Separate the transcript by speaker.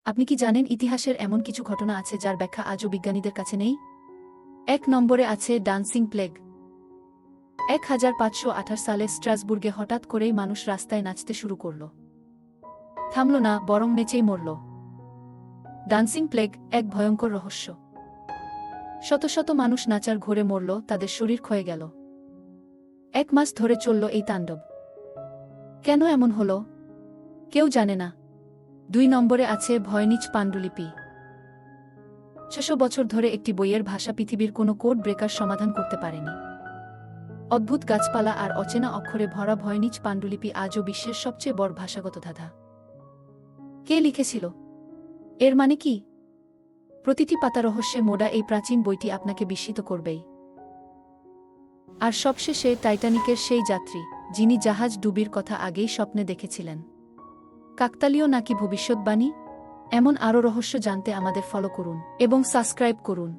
Speaker 1: আপনি কি জানেন ইতিহাসের এমন কিছু ঘটনা আছে যার ব্যাখ্যা আজও বিজ্ঞানীদের কাছে নেই? ১ নম্বরে আছে ডান্সিং প্লেগ। ১৫২৮ সালে স্ট্রাসবুর্গে হঠাৎ করেই মানুষ রাস্তায় নাচতে শুরু করল। থামল না, বরং নেচেই মরল। ডান্সিং প্লেগ এক ভয়ঙ্কর রহস্য। শত শত মানুষ নাচার ঘোরে মরল, তাদের শরীর ক্ষয়ে গেল। ১ মাস ধরে চলল এই তাণ্ডব। কেন এমন হল? কেউ জানে না। ২ নম্বরে আছে ভয়নিচ পাণ্ডুলিপি। ৬০০ বছর ধরে একটি বইয়ের ভাষা পৃথিবীর কোনো কোড ব্রেকার সমাধান করতে পারেনি। অদ্ভুত গাছপালা আর অচেনা অক্ষরে ভরা ভয়নিচ পাণ্ডুলিপি আজও বিশ্বের সবচেয়ে বড় ভাষাগত ধাঁধা। কে লিখেছিল? এর মানে কি? প্রতিটি পাতা রহস্যে মোড়া এই প্রাচীন বইটি আপনাকে বিস্মিত করবেই। আর সবশেষে টাইটানিকের সেই যাত্রী, যিনি জাহাজ ডুবির কথা আগেই স্বপ্নে দেখেছিলেন। কাকতালীয় নাকি ভবিষ্যৎবাণী? এমন আরও রহস্য জানতে আমাদের ফলো করুন এবং সাবস্ক্রাইব করুন।